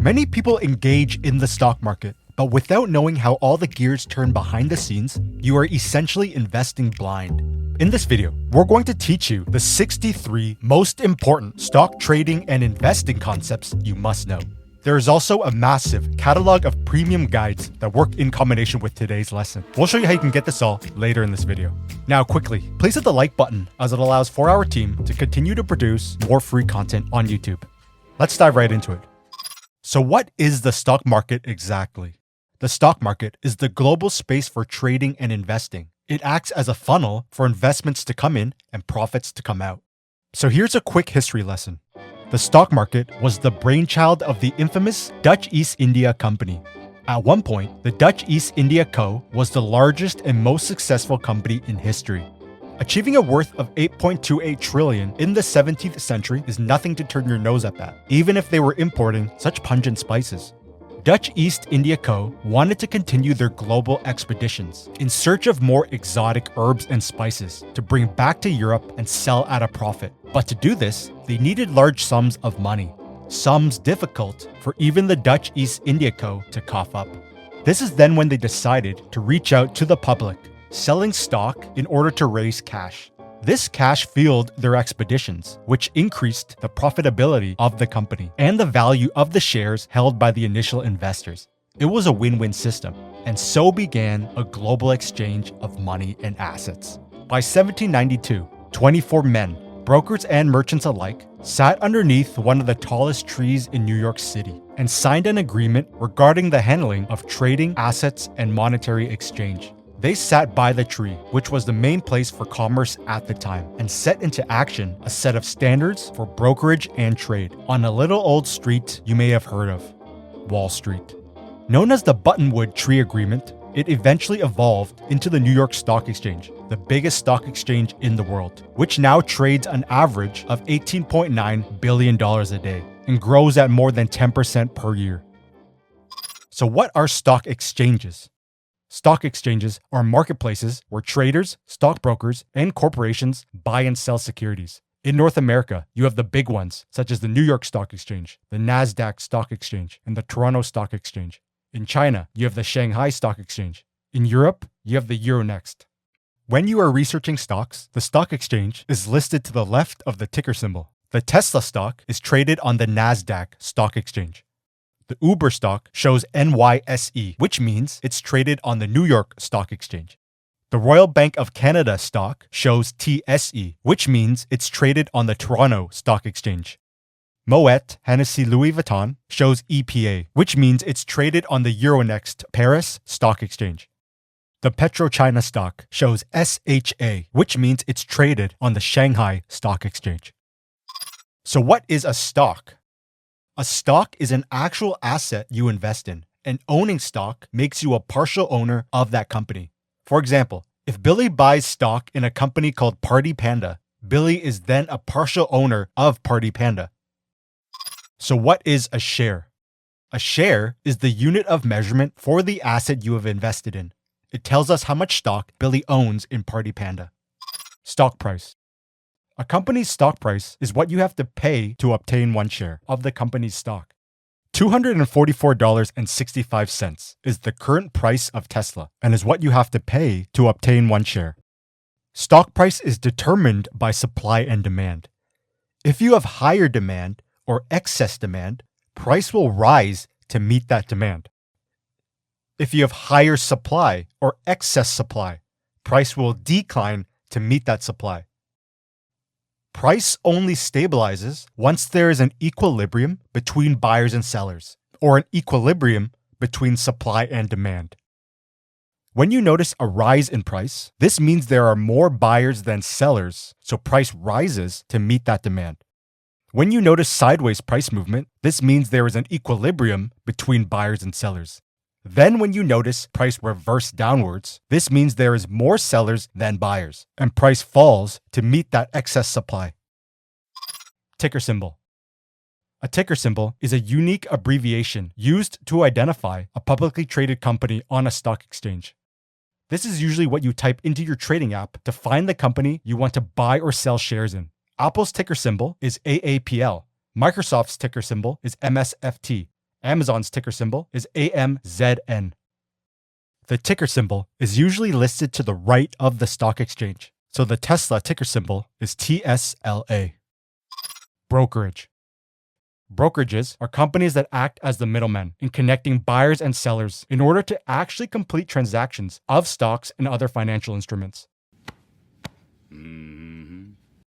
Many people engage in the stock market, but without knowing how all the gears turn behind the scenes, you are essentially investing blind. In this video, we're going to teach you the 63 most important stock trading and investing concepts you must know. There is also a massive catalog of premium guides that work in combination with today's lesson. We'll show you how you can get this all later in this video. Now quickly, please hit the like button as it allows for our team to continue to produce more free content on YouTube. Let's dive right into it. So what is the stock market exactly? The stock market is the global space for trading and investing. It acts as a funnel for investments to come in and profits to come out. So here's a quick history lesson. The stock market was the brainchild of the infamous Dutch East India Company. At one point, the Dutch East India Co. was the largest and most successful company in history. Achieving a worth of 8.28 trillion in the 17th century is nothing to turn your nose up at, even if they were importing such pungent spices. Dutch East India Co. wanted to continue their global expeditions in search of more exotic herbs and spices to bring back to Europe and sell at a profit. But to do this, they needed large sums of money, sums difficult for even the Dutch East India Co. to cough up. This is then when they decided to reach out to the public, selling stock in order to raise cash. This cash fueled their expeditions, which increased the profitability of the company and the value of the shares held by the initial investors. It was a win-win system, and so began a global exchange of money and assets. By 1792, 24 men, brokers and merchants alike, sat underneath one of the tallest trees in New York City and signed an agreement regarding the handling of trading, assets, and monetary exchange. They sat by the tree, which was the main place for commerce at the time, and set into action a set of standards for brokerage and trade on a little old street you may have heard of, Wall Street. Known as the Buttonwood Tree Agreement, it eventually evolved into the New York Stock Exchange, the biggest stock exchange in the world, which now trades an average of $18.9 billion a day and grows at more than 10% per year. So what are stock exchanges? Stock exchanges are marketplaces where traders, stockbrokers, and corporations buy and sell securities. In North America, you have the big ones, such as the New York Stock Exchange, the Nasdaq Stock Exchange, and the Toronto Stock Exchange. In China, you have the Shanghai Stock Exchange. In Europe, you have the Euronext. When you are researching stocks, the stock exchange is listed to the left of the ticker symbol. The Tesla stock is traded on the Nasdaq Stock Exchange. The Uber stock shows NYSE, which means it's traded on the New York Stock Exchange. The Royal Bank of Canada stock shows TSE, which means it's traded on the Toronto Stock Exchange. Moet Hennessy Louis Vuitton shows EPA, which means it's traded on the Euronext Paris Stock Exchange. The PetroChina stock shows SHA, which means it's traded on the Shanghai Stock Exchange. So what is a stock? A stock is an actual asset you invest in, and owning stock makes you a partial owner of that company. For example, if Billy buys stock in a company called Party Panda, Billy is then a partial owner of Party Panda. So what is a share? A share is the unit of measurement for the asset you have invested in. It tells us how much stock Billy owns in Party Panda. Stock price. A company's stock price is what you have to pay to obtain one share of the company's stock. $244.65 is the current price of Tesla and is what you have to pay to obtain one share. Stock price is determined by supply and demand. If you have higher demand or excess demand, price will rise to meet that demand. If you have higher supply or excess supply, price will decline to meet that supply. Price only stabilizes once there is an equilibrium between buyers and sellers, or an equilibrium between supply and demand. When you notice a rise in price, this means there are more buyers than sellers, so price rises to meet that demand. When you notice sideways price movement, this means there is an equilibrium between buyers and sellers. Then when you notice price reverse downwards, this means there is more sellers than buyers, and price falls to meet that excess supply. Ticker symbol. A ticker symbol is a unique abbreviation used to identify a publicly traded company on a stock exchange. This is usually what you type into your trading app to find the company you want to buy or sell shares in. Apple's ticker symbol is AAPL. Microsoft's ticker symbol is MSFT. Amazon's ticker symbol is AMZN. The ticker symbol is usually listed to the right of the stock exchange, so the Tesla ticker symbol is TSLA. Brokerage. Brokerages are companies that act as the middlemen in connecting buyers and sellers in order to actually complete transactions of stocks and other financial instruments.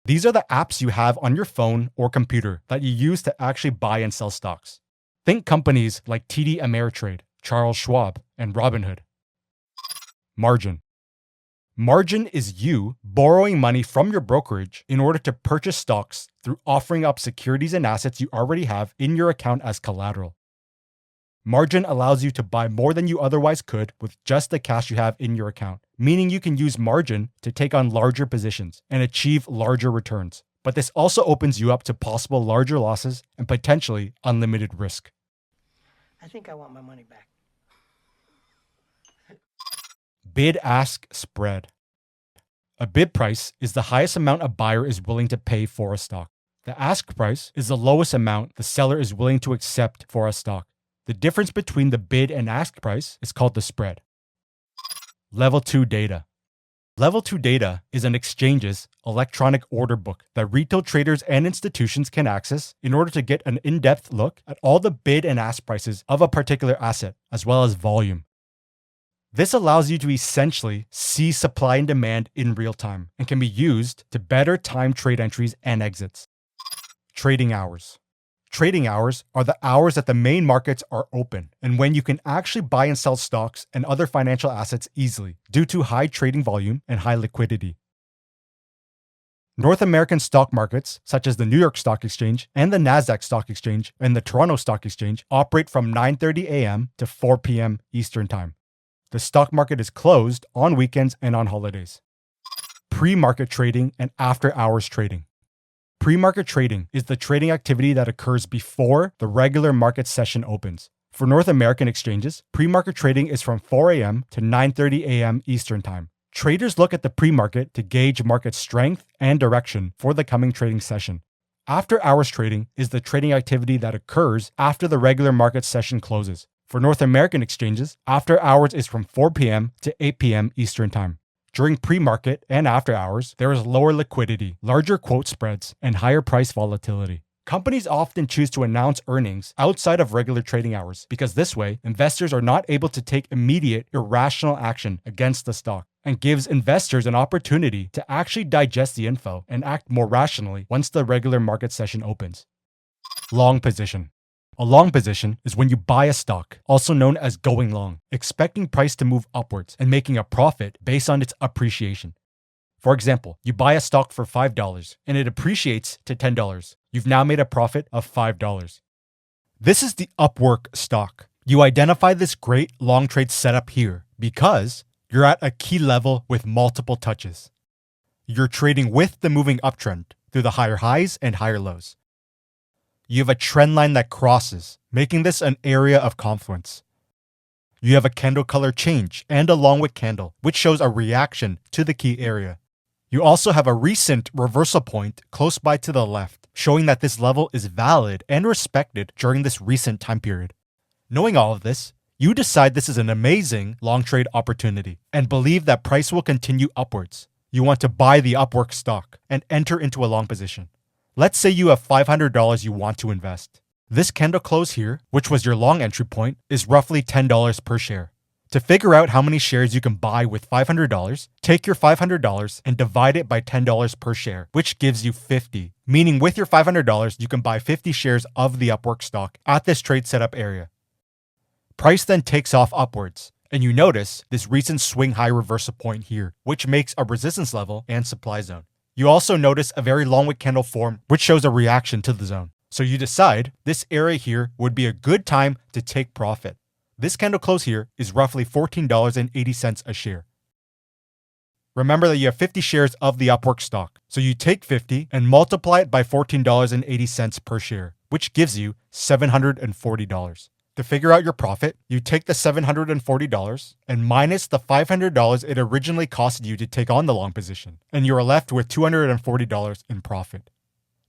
These are the apps you have on your phone or computer that you use to actually buy and sell stocks. Think companies like TD Ameritrade, Charles Schwab, and Robinhood. Margin. Margin is you borrowing money from your brokerage in order to purchase stocks through offering up securities and assets you already have in your account as collateral. Margin allows you to buy more than you otherwise could with just the cash you have in your account, meaning you can use margin to take on larger positions and achieve larger returns. But this also opens you up to possible larger losses and potentially unlimited risk. I think I want my money back. Bid-ask spread. A bid price is the highest amount a buyer is willing to pay for a stock. The ask price is the lowest amount the seller is willing to accept for a stock. The difference between the bid and ask price is called the spread. Level 2 data. Level 2 data is an exchange's electronic order book that retail traders and institutions can access in order to get an in-depth look at all the bid and ask prices of a particular asset, as well as volume. This allows you to essentially see supply and demand in real time and can be used to better time trade entries and exits. Trading hours. Trading hours are the hours that the main markets are open and when you can actually buy and sell stocks and other financial assets easily due to high trading volume and high liquidity. North American stock markets, such as the New York Stock Exchange and the Nasdaq Stock Exchange and the Toronto Stock Exchange, operate from 9:30 a.m. to 4 p.m. Eastern Time. The stock market is closed on weekends and on holidays. Pre-market trading and after-hours trading. Pre-market trading is the trading activity that occurs before the regular market session opens. For North American exchanges, pre-market trading is from 4 a.m. to 9:30 a.m. Eastern Time. Traders look at the pre-market to gauge market strength and direction for the coming trading session. After-hours trading is the trading activity that occurs after the regular market session closes. For North American exchanges, after hours is from 4 p.m. to 8 p.m. Eastern Time. During pre-market and after hours, there is lower liquidity, larger quote spreads, and higher price volatility. Companies often choose to announce earnings outside of regular trading hours because this way, investors are not able to take immediate, irrational action against the stock and gives investors an opportunity to actually digest the info and act more rationally once the regular market session opens. Long position. A long position is when you buy a stock, also known as going long, expecting price to move upwards and making a profit based on its appreciation. For example, you buy a stock for $5 and it appreciates to $10. You've now made a profit of $5. This is the Upwork stock. You identify this great long trade setup here because you're at a key level with multiple touches. You're trading with the moving uptrend through the higher highs and higher lows. You have a trend line that crosses, making this an area of confluence. You have a candle color change and a long wick candle, which shows a reaction to the key area. You also have a recent reversal point close by to the left, showing that this level is valid and respected during this recent time period. Knowing all of this, you decide this is an amazing long trade opportunity and believe that price will continue upwards. You want to buy the Upwork stock and enter into a long position. Let's say you have $500 you want to invest. This candle close here, which was your long entry point, is roughly $10 per share. To figure out how many shares you can buy with $500, take your $500 and divide it by $10 per share, which gives you 50. Meaning with your $500, you can buy 50 shares of the Upwork stock at this trade setup area. Price then takes off upwards, and you notice this recent swing high reversal point here, which makes a resistance level and supply zone. You also notice a very long wick candle form, which shows a reaction to the zone. So you decide this area here would be a good time to take profit. This candle close here is roughly $14.80 a share. Remember that you have 50 shares of the Upwork stock. So you take 50 and multiply it by $14.80 per share, which gives you $740. To figure out your profit, you take the $740 and minus the $500 it originally costed you to take on the long position, and you are left with $240 in profit.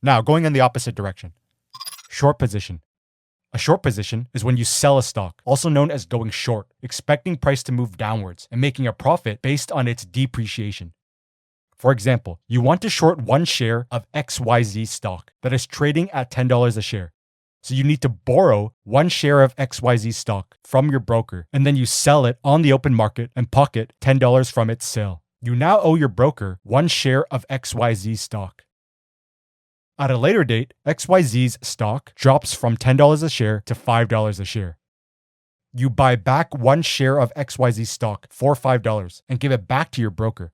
Now, going in the opposite direction. Short position. A short position is when you sell a stock, also known as going short, expecting price to move downwards and making a profit based on its depreciation. For example, you want to short one share of XYZ stock that is trading at $10 a share. So you need to borrow one share of XYZ stock from your broker, and then you sell it on the open market and pocket $10 from its sale. You now owe your broker one share of XYZ stock. At a later date, XYZ's stock drops from $10 a share to $5 a share. You buy back one share of XYZ stock for $5 and give it back to your broker.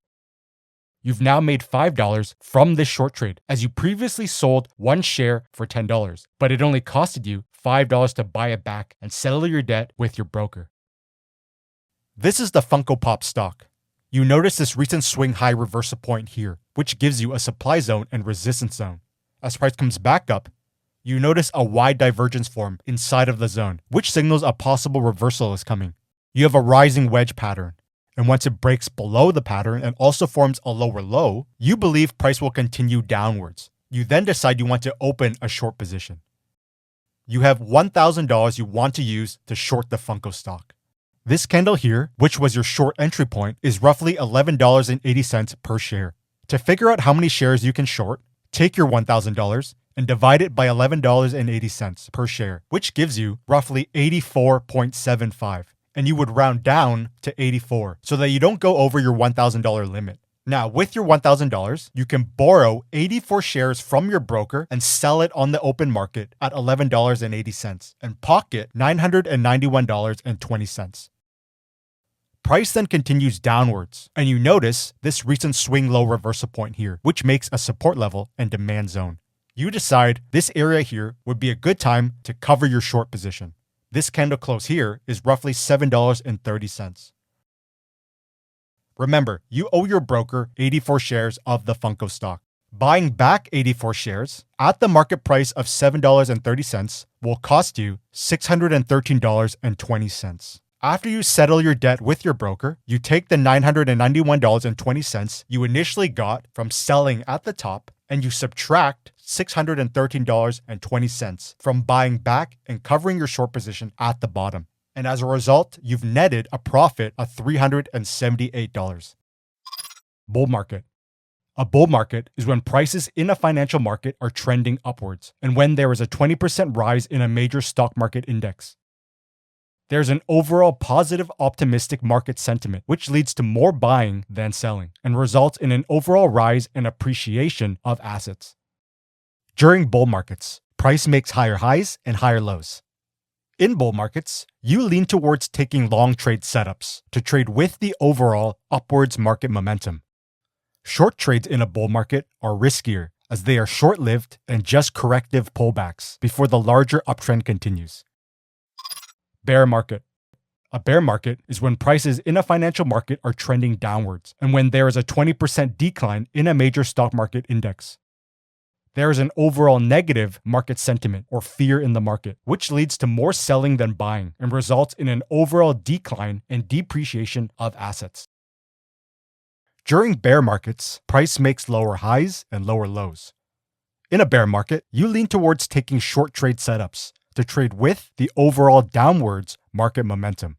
You've now made $5 from this short trade, as you previously sold one share for $10, but it only costed you $5 to buy it back and settle your debt with your broker. This is the Funko Pop stock. You notice this recent swing high reversal point here, which gives you a supply zone and resistance zone. As price comes back up, you notice a wide divergence form inside of the zone, which signals a possible reversal is coming. You have a rising wedge pattern, and once it breaks below the pattern and also forms a lower low, you believe price will continue downwards. You then decide you want to open a short position. You have $1,000 you want to use to short the Funko stock. This candle here, which was your short entry point, is roughly $11.80 per share. To figure out how many shares you can short, take your $1,000 and divide it by $11.80 per share, which gives you roughly 84.75. And you would round down to 84 so that you don't go over your $1,000 limit. Now, with your $1,000, you can borrow 84 shares from your broker and sell it on the open market at $11.80 and pocket $991.20. Price then continues downwards, and you notice this recent swing low reversal point here, which makes a support level and demand zone. You decide this area here would be a good time to cover your short position. This candle close here is roughly $7.30. Remember, you owe your broker 84 shares of the Funko stock. Buying back 84 shares at the market price of $7.30 will cost you $613.20. After you settle your debt with your broker, you take the $991.20 you initially got from selling at the top and you subtract $613.20 from buying back and covering your short position at the bottom. And as a result, you've netted a profit of $378. Bull market. A bull market is when prices in a financial market are trending upwards and when there is a 20% rise in a major stock market index. There's an overall positive optimistic market sentiment, which leads to more buying than selling and results in an overall rise and appreciation of assets. During bull markets, price makes higher highs and higher lows. In bull markets, you lean towards taking long trade setups to trade with the overall upwards market momentum. Short trades in a bull market are riskier as they are short-lived and just corrective pullbacks before the larger uptrend continues. Bear market. A bear market is when prices in a financial market are trending downwards and when there is a 20% decline in a major stock market index. There is an overall negative market sentiment or fear in the market, which leads to more selling than buying and results in an overall decline and depreciation of assets. During bear markets, price makes lower highs and lower lows. In a bear market, you lean towards taking short trade setups to trade with the overall downwards market momentum.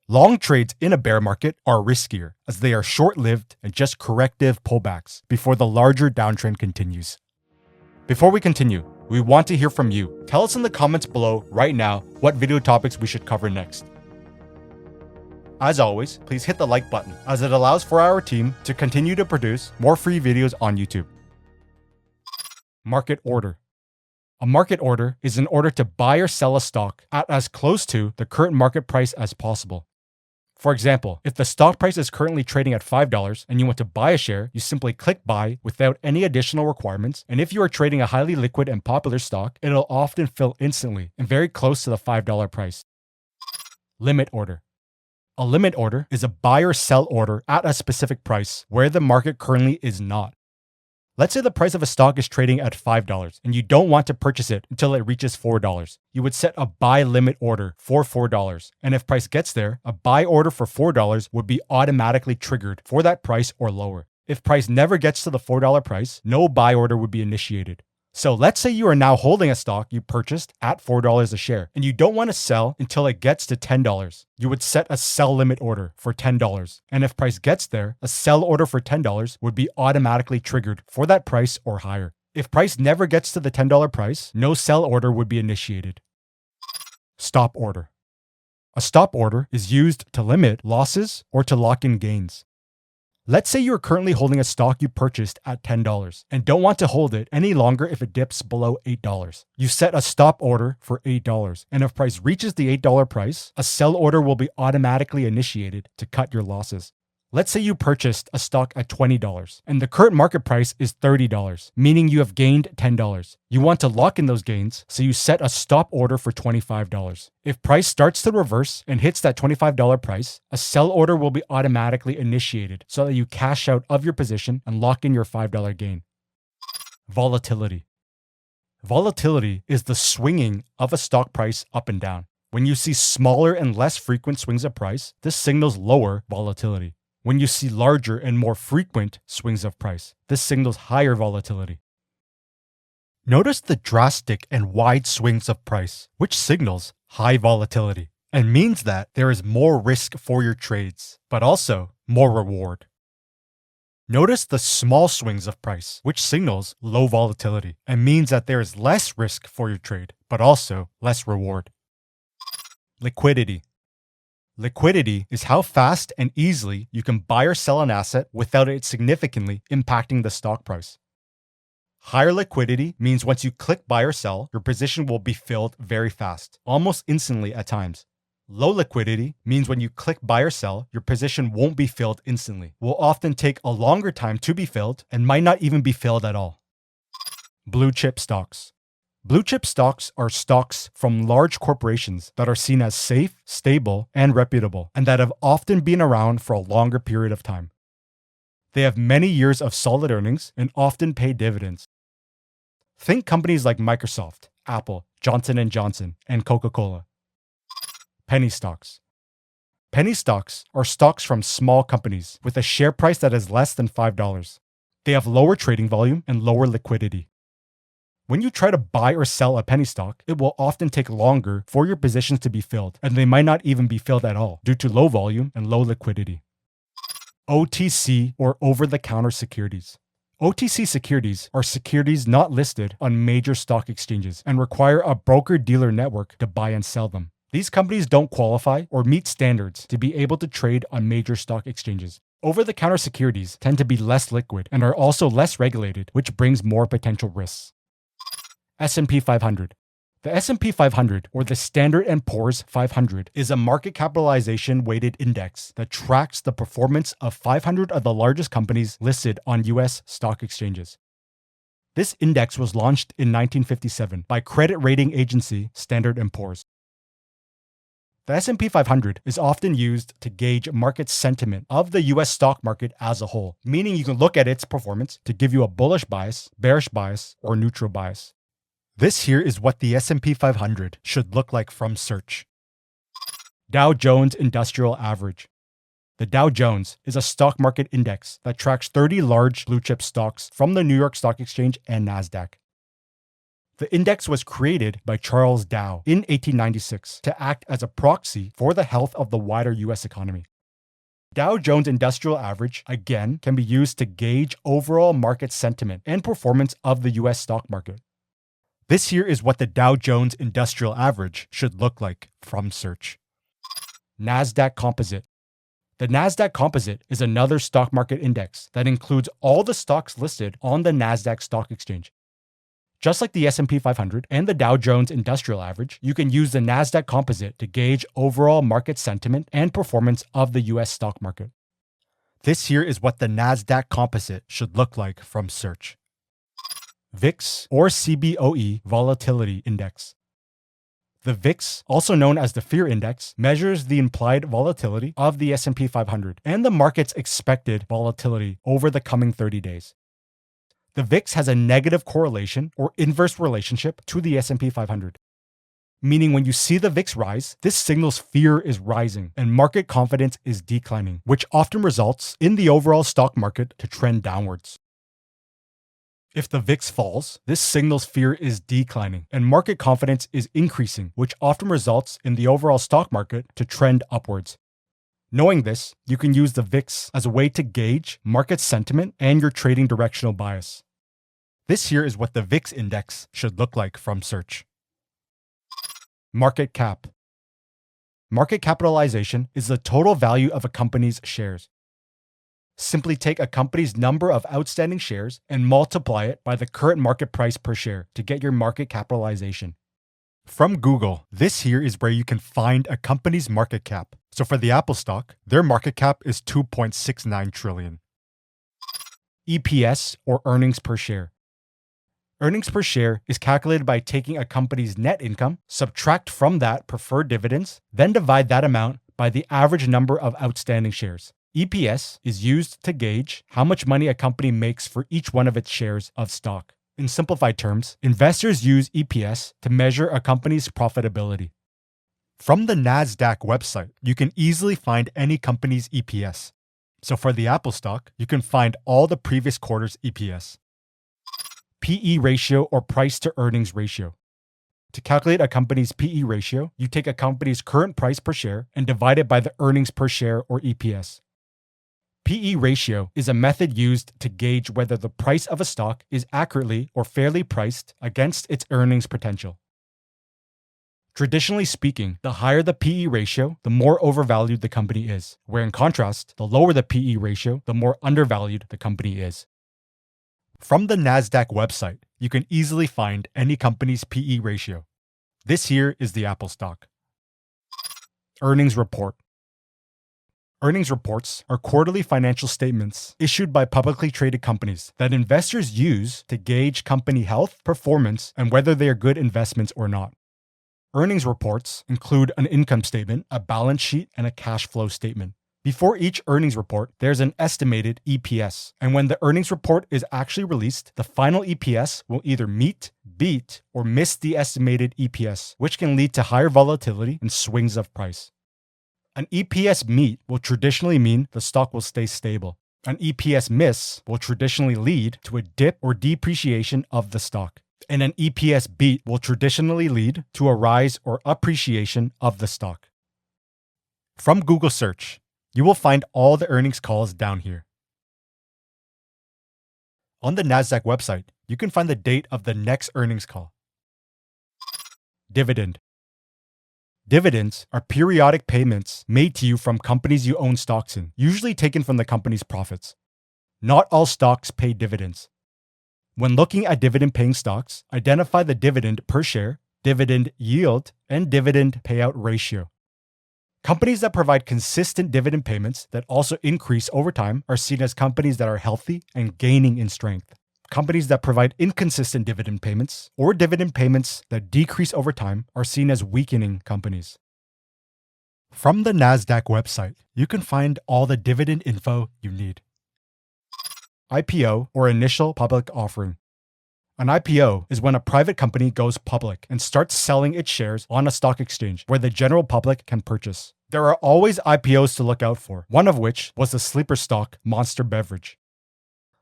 Long trades in a bear market are riskier as they are short-lived and just corrective pullbacks before the larger downtrend continues. Before we continue, we want to hear from you. Tell us in the comments below right now what video topics we should cover next. As always, please hit the like button as it allows for our team to continue to produce more free videos on YouTube. Market order. A market order is an order to buy or sell a stock at as close to the current market price as possible. For example, if the stock price is currently trading at $5 and you want to buy a share, you simply click buy without any additional requirements. And if you are trading a highly liquid and popular stock, it'll often fill instantly and very close to the $5 price. Limit order. A limit order is a buy or sell order at a specific price where the market currently is not. Let's say the price of a stock is trading at $5 and you don't want to purchase it until it reaches $4. You would set a buy limit order for $4. And if price gets there, a buy order for $4 would be automatically triggered for that price or lower. If price never gets to the $4 price, no buy order would be initiated. So let's say you are now holding a stock you purchased at $4 a share and you don't want to sell until it gets to $10. You would set a sell limit order for $10. And if price gets there, a sell order for $10 would be automatically triggered for that price or higher. If price never gets to the $10 price, no sell order would be initiated. Stop order. A stop order is used to limit losses or to lock in gains. Let's say you're currently holding a stock you purchased at $10 and don't want to hold it any longer if it dips below $8. You set a stop order for $8, and if price reaches the $8 price, a sell order will be automatically initiated to cut your losses. Let's say you purchased a stock at $20 and the current market price is $30, meaning you have gained $10. You want to lock in those gains, so you set a stop order for $25. If price starts to reverse and hits that $25 price, a sell order will be automatically initiated so that you cash out of your position and lock in your $5 gain. Volatility. Volatility is the swinging of a stock price up and down. When you see smaller and less frequent swings of price, this signals lower volatility. When you see larger and more frequent swings of price, this signals higher volatility. Notice the drastic and wide swings of price, which signals high volatility and means that there is more risk for your trades, but also more reward. Notice the small swings of price, which signals low volatility and means that there is less risk for your trade, but also less reward. Liquidity. Liquidity is how fast and easily you can buy or sell an asset without it significantly impacting the stock price. Higher liquidity means once you click buy or sell, your position will be filled very fast, almost instantly at times. Low liquidity means when you click buy or sell, your position won't be filled instantly, will often take a longer time to be filled, and might not even be filled at all. Blue chip stocks. Blue chip stocks are stocks from large corporations that are seen as safe, stable, and reputable, and that have often been around for a longer period of time. They have many years of solid earnings and often pay dividends. Think companies like Microsoft, Apple, Johnson & Johnson, and Coca-Cola. Penny stocks. Penny stocks are stocks from small companies with a share price that is less than $5. They have lower trading volume and lower liquidity. When you try to buy or sell a penny stock, it will often take longer for your positions to be filled, and they might not even be filled at all due to low volume and low liquidity. OTC, or over-the-counter securities. OTC securities are securities not listed on major stock exchanges and require a broker-dealer network to buy and sell them. These companies don't qualify or meet standards to be able to trade on major stock exchanges. Over-the-counter securities tend to be less liquid and are also less regulated, which brings more potential risks. S&P 500. The S&P 500, or the Standard & Poor's 500, is a market capitalization weighted index that tracks the performance of 500 of the largest companies listed on U.S. stock exchanges. This index was launched in 1957 by credit rating agency Standard & Poor's. The S&P 500 is often used to gauge market sentiment of the U.S. stock market as a whole, meaning you can look at its performance to give you a bullish bias, bearish bias, or neutral bias. This here is what the S&P 500 should look like from search. Dow Jones Industrial Average. The Dow Jones is a stock market index that tracks 30 large blue chip stocks from the New York Stock Exchange and NASDAQ. The index was created by Charles Dow in 1896 to act as a proxy for the health of the wider U.S. economy. Dow Jones Industrial Average, again, can be used to gauge overall market sentiment and performance of the U.S. stock market. This here is what the Dow Jones Industrial Average should look like from search. NASDAQ Composite. The NASDAQ Composite is another stock market index that includes all the stocks listed on the NASDAQ Stock Exchange. Just like the S&P 500 and the Dow Jones Industrial Average, you can use the NASDAQ Composite to gauge overall market sentiment and performance of the U.S. stock market. This here is what the NASDAQ Composite should look like from search. VIX, or CBOE Volatility Index. The VIX, also known as the Fear Index, measures the implied volatility of the S&P 500 and the market's expected volatility over the coming 30 days. The VIX has a negative correlation or inverse relationship to the S&P 500. Meaning when you see the VIX rise, this signals fear is rising and market confidence is declining, which often results in the overall stock market to trend downwards. If the VIX falls, this signals fear is declining and market confidence is increasing, which often results in the overall stock market to trend upwards. Knowing this, you can use the VIX as a way to gauge market sentiment and your trading directional bias. This here is what the VIX index should look like from search. Market cap. Market capitalization is the total value of a company's shares. Simply take a company's number of outstanding shares and multiply it by the current market price per share to get your market capitalization. From Google, this here is where you can find a company's market cap. So for the Apple stock, their market cap is 2.69 trillion. EPS, or earnings per share. Earnings per share is calculated by taking a company's net income, subtract from that preferred dividends, then divide that amount by the average number of outstanding shares. EPS is used to gauge how much money a company makes for each one of its shares of stock. In simplified terms, investors use EPS to measure a company's profitability. From the NASDAQ website, you can easily find any company's EPS. So for the Apple stock, you can find all the previous quarter's EPS. PE ratio, or price to earnings ratio. To calculate a company's PE ratio, you take a company's current price per share and divide it by the earnings per share, or EPS. PE ratio is a method used to gauge whether the price of a stock is accurately or fairly priced against its earnings potential. Traditionally speaking, the higher the PE ratio, the more overvalued the company is, where in contrast, the lower the PE ratio, the more undervalued the company is. From the NASDAQ website, you can easily find any company's PE ratio. This here is the Apple stock. Earnings report. Earnings reports are quarterly financial statements issued by publicly traded companies that investors use to gauge company health, performance, and whether they are good investments or not. Earnings reports include an income statement, a balance sheet, and a cash flow statement. Before each earnings report, there's an estimated EPS, and when the earnings report is actually released, the final EPS will either meet, beat, or miss the estimated EPS, which can lead to higher volatility and swings of price. An EPS meet will traditionally mean the stock will stay stable. An EPS miss will traditionally lead to a dip or depreciation of the stock. And an EPS beat will traditionally lead to a rise or appreciation of the stock. From Google search, you will find all the earnings calls down here. On the NASDAQ website, you can find the date of the next earnings call. Dividend. Dividends are periodic payments made to you from companies you own stocks in, usually taken from the company's profits. Not all stocks pay dividends. When looking at dividend-paying stocks, identify the dividend per share, dividend yield, and dividend payout ratio. Companies that provide consistent dividend payments that also increase over time are seen as companies that are healthy and gaining in strength. Companies that provide inconsistent dividend payments or dividend payments that decrease over time are seen as weakening companies. From the NASDAQ website, you can find all the dividend info you need. IPO, or initial public offering. An IPO is when a private company goes public and starts selling its shares on a stock exchange where the general public can purchase. There are always IPOs to look out for, one of which was the sleeper stock Monster Beverage.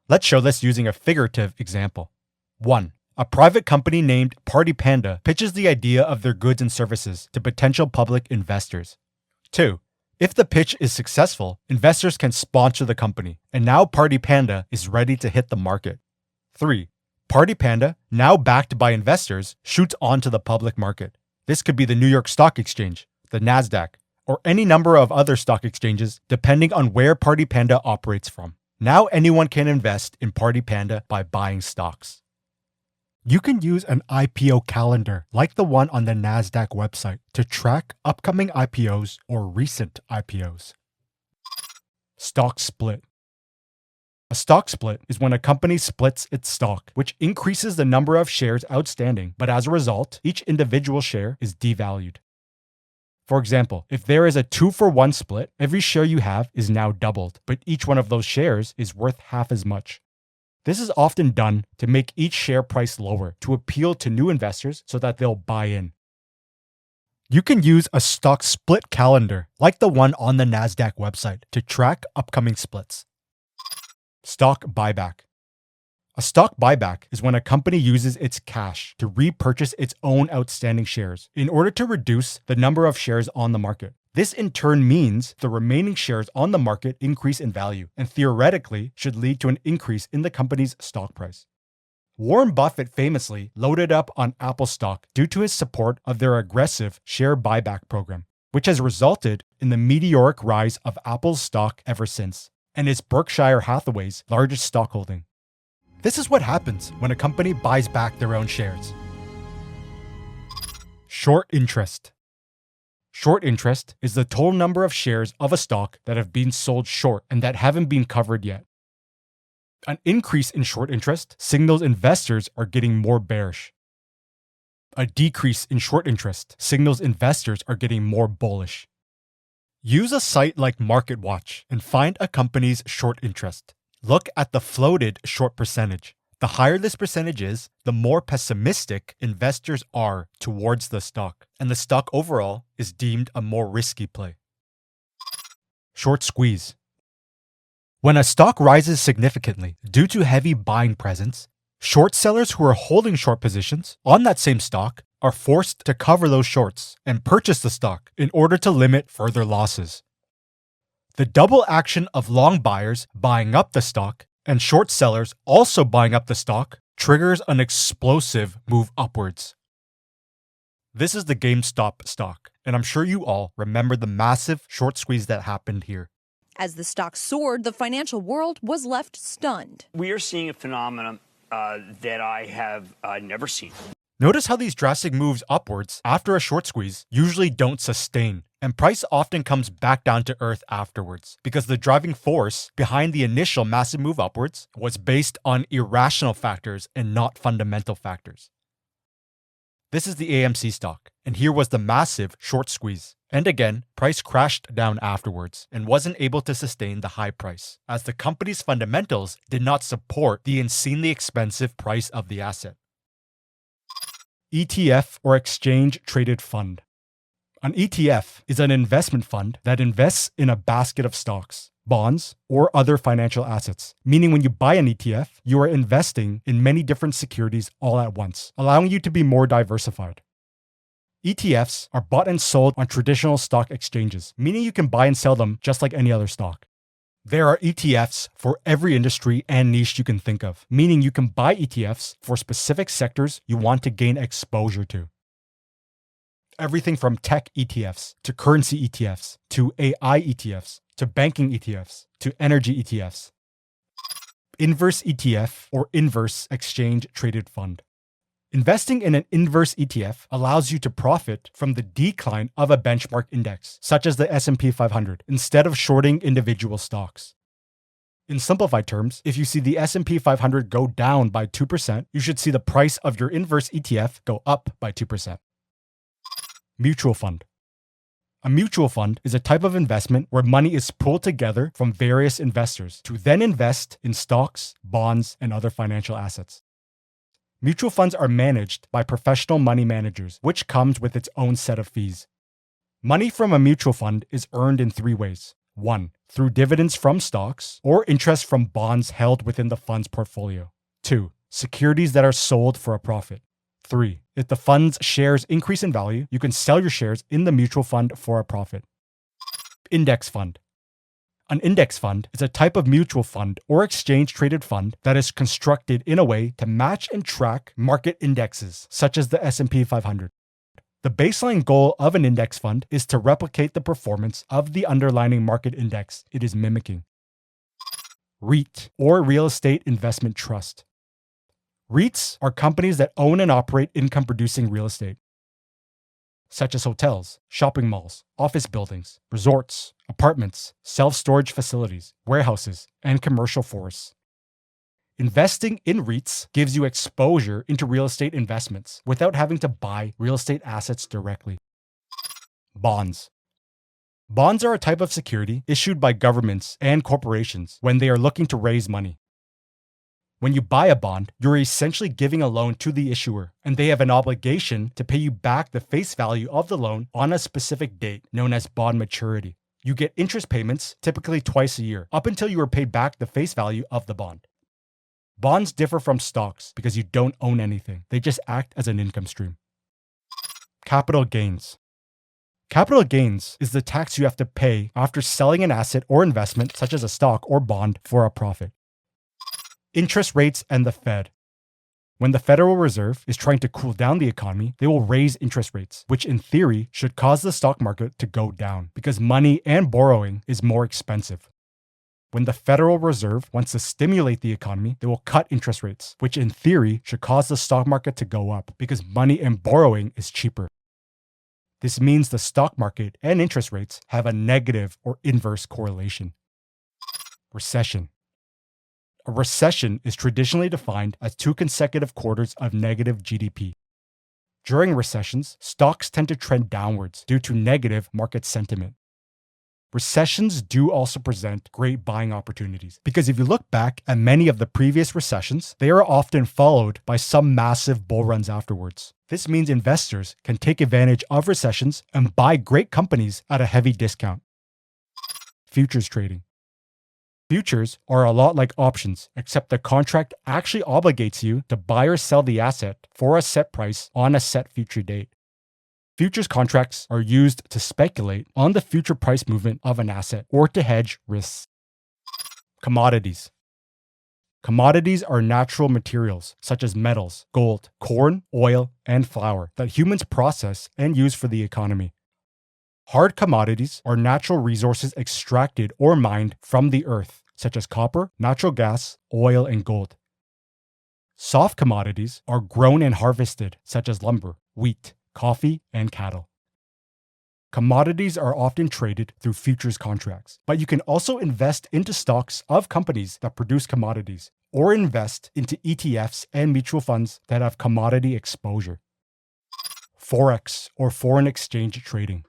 Let's show this using a figurative example. 1. A private company named Party Panda pitches the idea of their goods and services to potential public investors. 2. If the pitch is successful, investors can sponsor the company, and now Party Panda is ready to hit the market. 3. Party Panda, now backed by investors, shoots onto the public market. This could be the New York Stock Exchange, the NASDAQ, or any number of other stock exchanges depending on where Party Panda operates from. Now anyone can invest in Party Panda by buying stocks. You can use an IPO calendar like the one on the NASDAQ website to track upcoming IPOs or recent IPOs. Stock split. A stock split is when a company splits its stock, which increases the number of shares outstanding, but as a result, each individual share is devalued. For example, if there is a 2-for-1 split, every share you have is now doubled, but each one of those shares is worth half as much. This is often done to make each share price lower to appeal to new investors so that they'll buy in. You can use a stock split calendar like the one on the NASDAQ website to track upcoming splits. Stock buyback. A stock buyback is when a company uses its cash to repurchase its own outstanding shares in order to reduce the number of shares on the market. This in turn means the remaining shares on the market increase in value and theoretically should lead to an increase in the company's stock price. Warren Buffett famously loaded up on Apple stock due to his support of their aggressive share buyback program, which has resulted in the meteoric rise of Apple's stock ever since, and is Berkshire Hathaway's largest stockholding. This is what happens when a company buys back their own shares. Short interest. Short interest is the total number of shares of a stock that have been sold short and that haven't been covered yet. An increase in short interest signals investors are getting more bearish. A decrease in short interest signals investors are getting more bullish. Use a site like MarketWatch and find a company's short interest. Look at the floated short percentage. The higher this percentage is, the more pessimistic investors are towards the stock, and the stock overall is deemed a more risky play. Short squeeze. When a stock rises significantly due to heavy buying presence, short sellers who are holding short positions on that same stock are forced to cover those shorts and purchase the stock in order to limit further losses. The double action of long buyers buying up the stock and short sellers also buying up the stock triggers an explosive move upwards. This is the GameStop stock, and I'm sure you all remember the massive short squeeze that happened here. As the stock soared, the financial world was left stunned. We are seeing a phenomenon that I have never seen. Notice how these drastic moves upwards after a short squeeze usually don't sustain, and price often comes back down to earth afterwards, because the driving force behind the initial massive move upwards was based on irrational factors and not fundamental factors. This is the AMC stock, and here was the massive short squeeze. And again, price crashed down afterwards and wasn't able to sustain the high price, as the company's fundamentals did not support the insanely expensive price of the asset. ETF or exchange traded fund. An ETF is an investment fund that invests in a basket of stocks, bonds, or other financial assets, meaning when you buy an ETF, you are investing in many different securities all at once, allowing you to be more diversified. ETFs are bought and sold on traditional stock exchanges, meaning you can buy and sell them just like any other stock. There are ETFs for every industry and niche you can think of, meaning you can buy ETFs for specific sectors you want to gain exposure to. Everything from tech ETFs to currency ETFs to AI ETFs to banking ETFs to energy ETFs. Inverse ETF or inverse exchange traded fund. Investing in an inverse ETF allows you to profit from the decline of a benchmark index, such as the S&P 500, instead of shorting individual stocks. In simplified terms, if you see the S&P 500 go down by 2%, you should see the price of your inverse ETF go up by 2%. Mutual fund. A mutual fund is a type of investment where money is pulled together from various investors to then invest in stocks, bonds, and other financial assets. Mutual funds are managed by professional money managers, which comes with its own set of fees. Money from a mutual fund is earned in 3 ways. 1. Through dividends from stocks or interest from bonds held within the fund's portfolio. 2. Securities that are sold for a profit. 3. If the fund's shares increase in value, you can sell your shares in the mutual fund for a profit. Index fund. An index fund is a type of mutual fund or exchange-traded fund that is constructed in a way to match and track market indexes, such as the S&P 500. The baseline goal of an index fund is to replicate the performance of the underlying market index it is mimicking. REIT, or Real Estate Investment Trust. REITs are companies that own and operate income-producing real estate, such as hotels, shopping malls, office buildings, resorts, apartments, self-storage facilities, warehouses, and commercial forests. Investing in REITs gives you exposure into real estate investments without having to buy real estate assets directly. Bonds. Bonds are a type of security issued by governments and corporations when they are looking to raise money. When you buy a bond, you're essentially giving a loan to the issuer, and they have an obligation to pay you back the face value of the loan on a specific date, known as bond maturity. You get interest payments typically twice a year, up until you are paid back the face value of the bond. Bonds differ from stocks because you don't own anything. They just act as an income stream. Capital gains. Capital gains is the tax you have to pay after selling an asset or investment, such as a stock or bond, for a profit. Interest rates and the Fed. When the Federal Reserve is trying to cool down the economy, they will raise interest rates, which in theory should cause the stock market to go down because money and borrowing is more expensive. When the Federal Reserve wants to stimulate the economy, they will cut interest rates, which in theory should cause the stock market to go up because money and borrowing is cheaper. This means the stock market and interest rates have a negative or inverse correlation. Recession. A recession is traditionally defined as 2 consecutive quarters of negative GDP. During recessions, stocks tend to trend downwards due to negative market sentiment. Recessions do also present great buying opportunities because if you look back at many of the previous recessions, they are often followed by some massive bull runs afterwards. This means investors can take advantage of recessions and buy great companies at a heavy discount. Futures trading. Futures are a lot like options, except the contract actually obligates you to buy or sell the asset for a set price on a set future date. Futures contracts are used to speculate on the future price movement of an asset or to hedge risks. Commodities. Commodities are natural materials such as metals, gold, corn, oil, and flour that humans process and use for the economy. Hard commodities are natural resources extracted or mined from the earth, such as copper, natural gas, oil, and gold. Soft commodities are grown and harvested, such as lumber, wheat, coffee, and cattle. Commodities are often traded through futures contracts, but you can also invest into stocks of companies that produce commodities, or invest into ETFs and mutual funds that have commodity exposure. Forex, or foreign exchange trading.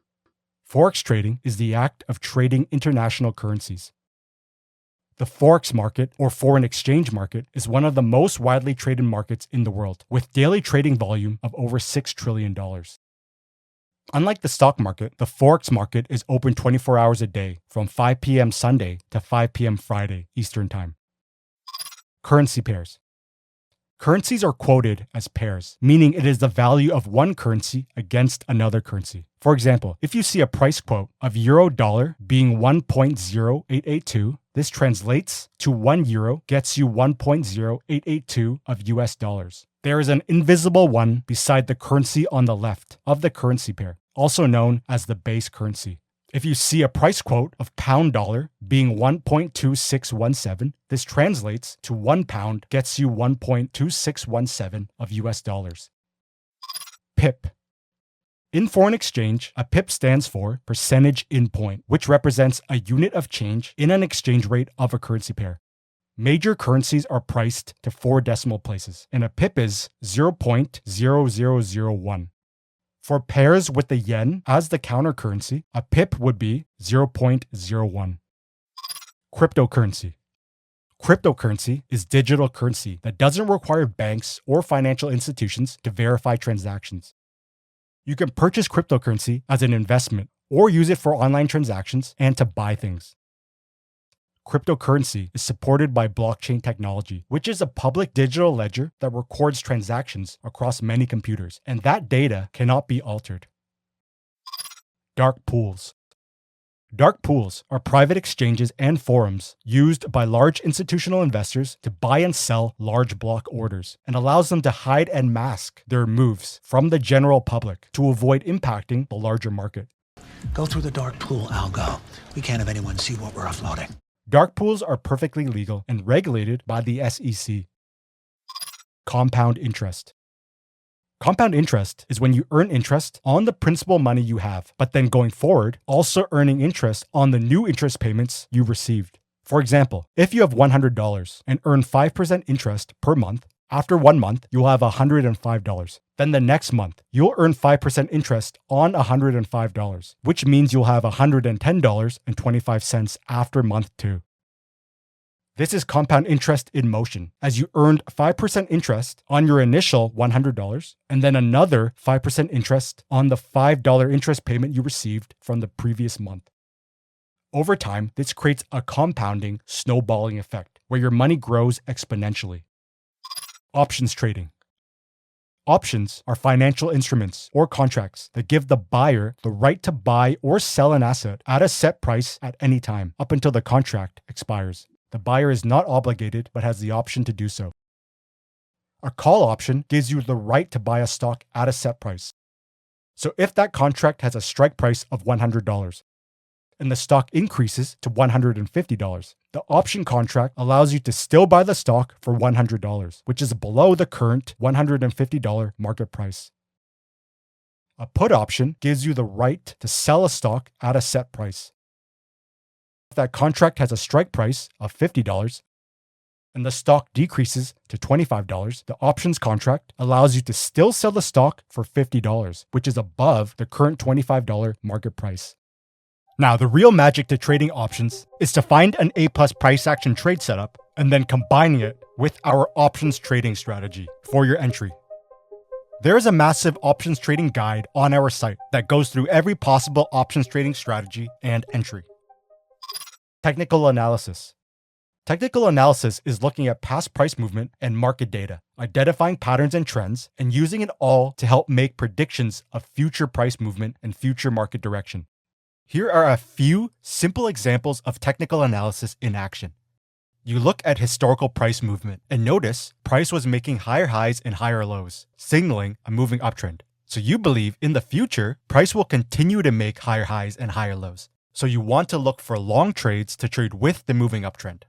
Forex trading is the act of trading international currencies. The Forex market, or foreign exchange market, is one of the most widely traded markets in the world, with daily trading volume of over $6 trillion. Unlike the stock market, the Forex market is open 24 hours a day, from 5 p.m. Sunday to 5 p.m. Friday, Eastern Time. Currency pairs. Currencies are quoted as pairs, meaning it is the value of one currency against another currency. For example, if you see a price quote of euro-dollar being 1.0882, this translates to 1 euro gets you 1.0882 of US dollars. There is an invisible one beside the currency on the left of the currency pair, also known as the base currency. If you see a price quote of pound-dollar being 1.2617, this translates to 1 pound gets you 1.2617 of US dollars. PIP. In foreign exchange, a PIP stands for percentage in point, which represents a unit of change in an exchange rate of a currency pair. Major currencies are priced to 4 decimal places, and a PIP is 0.0001. For pairs with the yen as the counter currency, a PIP would be 0.01. Cryptocurrency. Cryptocurrency is digital currency that doesn't require banks or financial institutions to verify transactions. You can purchase cryptocurrency as an investment or use it for online transactions and to buy things. Cryptocurrency is supported by blockchain technology, which is a public digital ledger that records transactions across many computers, and that data cannot be altered. Dark pools. Dark pools are private exchanges and forums used by large institutional investors to buy and sell large block orders, and allows them to hide and mask their moves from the general public to avoid impacting the larger market. Go through the dark pool, algo. We can't have anyone see what we're offloading. Dark pools are perfectly legal and regulated by the SEC. Compound interest. Compound interest is when you earn interest on the principal money you have, but then going forward, also earning interest on the new interest payments you received. For example, if you have $100 and earn 5% interest per month, after 1 month, you'll have $105. Then the next month, you'll earn 5% interest on $105, which means you'll have $110.25 after month 2. This is compound interest in motion, as you earned 5% interest on your initial $100 and then another 5% interest on the $5 interest payment you received from the previous month. Over time, this creates a compounding, snowballing effect where your money grows exponentially. Options trading. Options are financial instruments or contracts that give the buyer the right to buy or sell an asset at a set price at any time up until the contract expires. The buyer is not obligated but has the option to do so. A call option gives you the right to buy a stock at a set price. So if that contract has a strike price of $100 and the stock increases to $150, the option contract allows you to still buy the stock for $100, which is below the current $150 market price. A put option gives you the right to sell a stock at a set price. If that contract has a strike price of $50 and the stock decreases to $25, the options contract allows you to still sell the stock for $50, which is above the current $25 market price. Now, the real magic to trading options is to find an A+ price action trade setup and then combining it with our options trading strategy for your entry. There is a massive options trading guide on our site that goes through every possible options trading strategy and entry. Technical analysis. Technical analysis is looking at past price movement and market data, identifying patterns and trends, and using it all to help make predictions of future price movement and future market direction. Here are a few simple examples of technical analysis in action. You look at historical price movement and notice price was making higher highs and higher lows, signaling a moving uptrend. So you believe in the future, price will continue to make higher highs and higher lows. So you want to look for long trades to trade with the moving uptrend.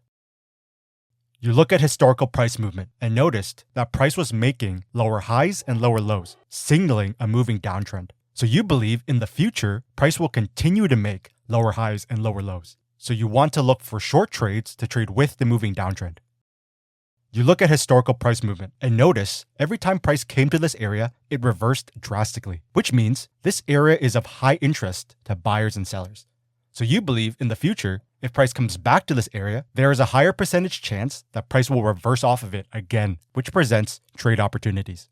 You look at historical price movement and noticed that price was making lower highs and lower lows, signaling a moving downtrend. So you believe in the future, price will continue to make lower highs and lower lows. So you want to look for short trades to trade with the moving downtrend. You look at historical price movement and notice every time price came to this area, it reversed drastically, which means this area is of high interest to buyers and sellers. So you believe in the future, if price comes back to this area, there is a higher percentage chance that price will reverse off of it again, which presents trade opportunities.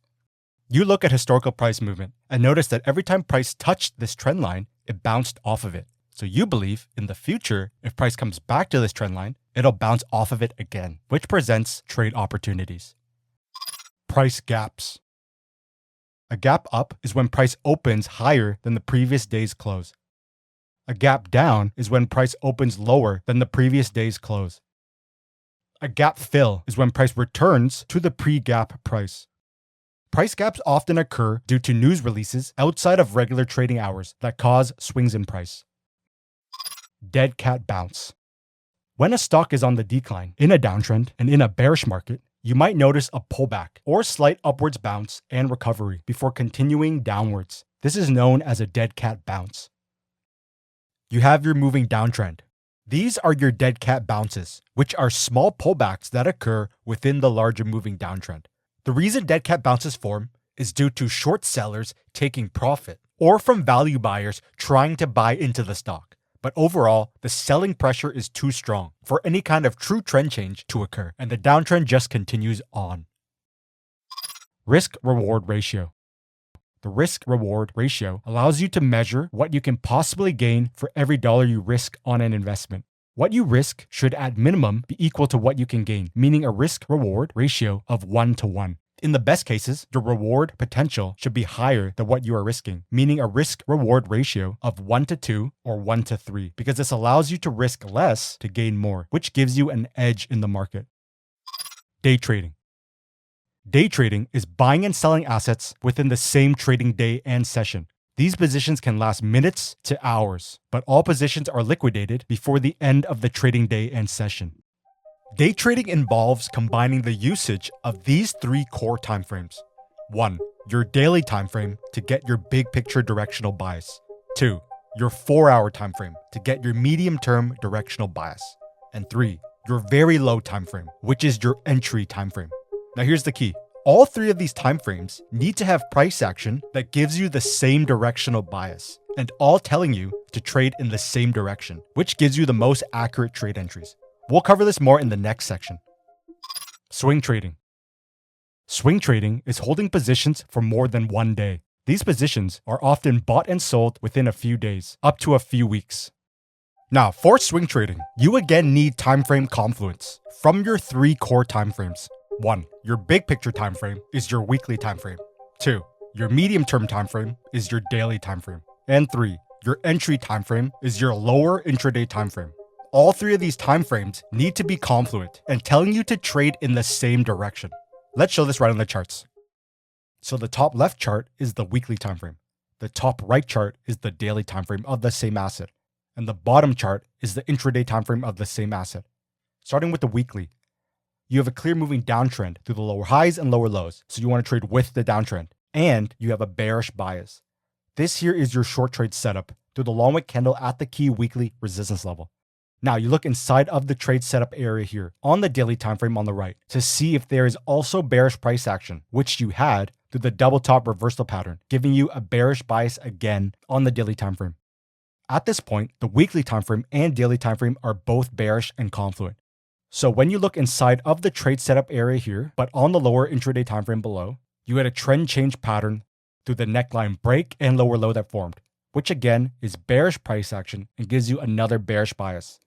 You look at historical price movement and notice that every time price touched this trend line, it bounced off of it. So you believe in the future, if price comes back to this trend line, it'll bounce off of it again, which presents trade opportunities. Price gaps. A gap up is when price opens higher than the previous day's close. A gap down is when price opens lower than the previous day's close. A gap fill is when price returns to the pre-gap price. Price gaps often occur due to news releases outside of regular trading hours that cause swings in price. Dead cat bounce. When a stock is on the decline, in a downtrend, and in a bearish market, you might notice a pullback or slight upwards bounce and recovery before continuing downwards. This is known as a dead cat bounce. You have your moving downtrend. These are your dead cat bounces, which are small pullbacks that occur within the larger moving downtrend. The reason dead cat bounces form is due to short sellers taking profit or from value buyers trying to buy into the stock. But overall, the selling pressure is too strong for any kind of true trend change to occur, and the downtrend just continues on. Risk-reward ratio. The risk-reward ratio allows you to measure what you can possibly gain for every dollar you risk on an investment. What you risk should at minimum be equal to what you can gain, meaning a risk-reward ratio of 1-to-1. In the best cases, the reward potential should be higher than what you are risking, meaning a risk-reward ratio of 1-to-2 or 1-to-3, because this allows you to risk less to gain more, which gives you an edge in the market. Day trading. Day trading is buying and selling assets within the same trading day and session. These positions can last minutes to hours, but all positions are liquidated before the end of the trading day and session. Day trading involves combining the usage of these three core timeframes. 1. Your daily timeframe to get your big picture directional bias. 2. Your 4-hour timeframe to get your medium-term directional bias. And 3. Your very low timeframe, which is your entry timeframe. Now here's the key. All three of these timeframes need to have price action that gives you the same directional bias, and all telling you to trade in the same direction, which gives you the most accurate trade entries. We'll cover this more in the next section. Swing trading. Swing trading is holding positions for more than one day. These positions are often bought and sold within a few days, up to a few weeks. Now, for swing trading, you again need timeframe confluence from your three core timeframes. 1. Your big picture time frame is your weekly time frame. 2. Your medium term time frame is your daily time frame. And 3. Your entry time frame is your lower intraday time frame. All three of these time frames need to be confluent and telling you to trade in the same direction. Let's show this right on the charts. So the top left chart is the weekly time frame. The top right chart is the daily time frame of the same asset. And the bottom chart is the intraday time frame of the same asset. Starting with the weekly, you have a clear moving downtrend through the lower highs and lower lows, so you want to trade with the downtrend. And you have a bearish bias. This here is your short trade setup through the long wick candle at the key weekly resistance level. Now you look inside of the trade setup area here on the daily time frame on the right to see if there is also bearish price action, which you had through the double top reversal pattern, giving you a bearish bias again on the daily time frame. At this point, the weekly time frame and daily time frame are both bearish and confluent. So when you look inside of the trade setup area here, but on the lower intraday time frame below, you had a trend change pattern through the neckline break and lower low that formed, which again is bearish price action and gives you another bearish bias.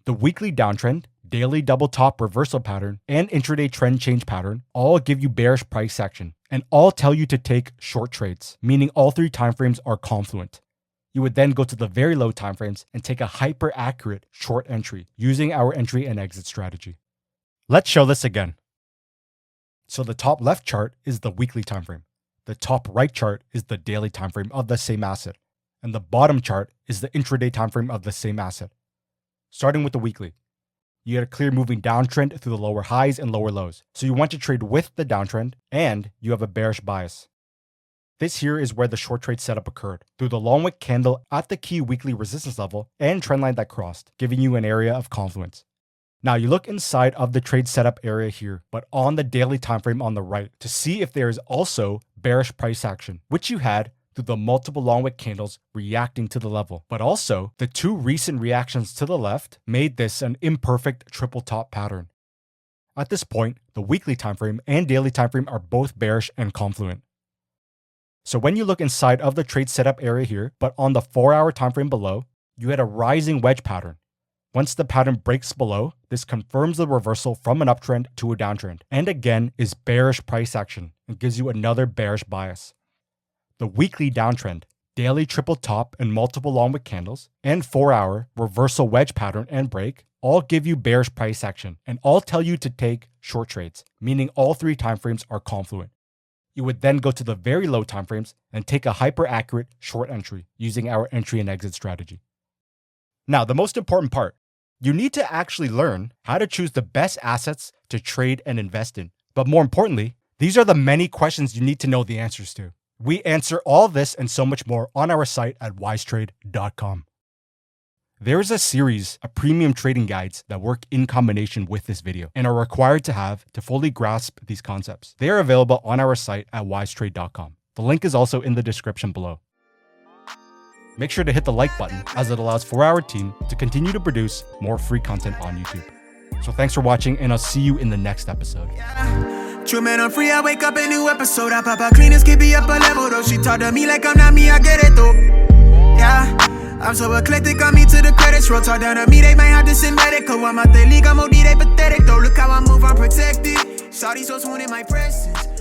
The weekly downtrend, daily double top reversal pattern, and intraday trend change pattern all give you bearish price action and all tell you to take short trades, meaning all three timeframes are confluent. You would then go to the very low timeframes and take a hyper accurate short entry using our entry and exit strategy. Let's show this again. So the top left chart is the weekly time frame. The top right chart is the daily time frame of the same asset. And the bottom chart is the intraday time frame of the same asset. Starting with the weekly, you had a clear moving downtrend through the lower highs and lower lows. So you want to trade with the downtrend and you have a bearish bias. This here is where the short trade setup occurred, through the long wick candle at the key weekly resistance level and trendline that crossed, giving you an area of confluence. Now you look inside of the trade setup area here, but on the daily time frame on the right to see if there is also bearish price action, which you had through the multiple long wick candles reacting to the level. But also, the two recent reactions to the left made this an imperfect triple top pattern. At this point, the weekly time frame and daily time frame are both bearish and confluent. So when you look inside of the trade setup area here, but on the 4-hour time frame below, you had a rising wedge pattern. Once the pattern breaks below, this confirms the reversal from an uptrend to a downtrend, and again is bearish price action and gives you another bearish bias. The weekly downtrend, daily triple top and multiple long wick candles, and 4-hour reversal wedge pattern and break all give you bearish price action and all tell you to take short trades, meaning all three timeframes are confluent. You would then go to the very low timeframes and take a hyper accurate short entry using our entry and exit strategy. Now, the most important part, you need to actually learn how to choose the best assets to trade and invest in. But more importantly, these are the many questions you need to know the answers to. We answer all this and so much more on our site at wisetrade.com. There is a series of premium trading guides that work in combination with this video and are required to have to fully grasp these concepts. They are available on our site at wisetrade.com. The link is also in the description below. Make sure to hit the like button as it allows for our team to continue to produce more free content on YouTube. So thanks for watching and I'll see you in the next episode. True man, I'm free, I wake up a new episode. I pop out cleaners, keep me up a level though. She talk to me like I'm not me, I get it though. Yeah, I'm so eclectic, I'm me to the credits roll. Talk down to me, they might have to send medical. I'm out the league, I'm OD, they pathetic though. Look how I move, I'm protected. Shawty so swoon in my presence.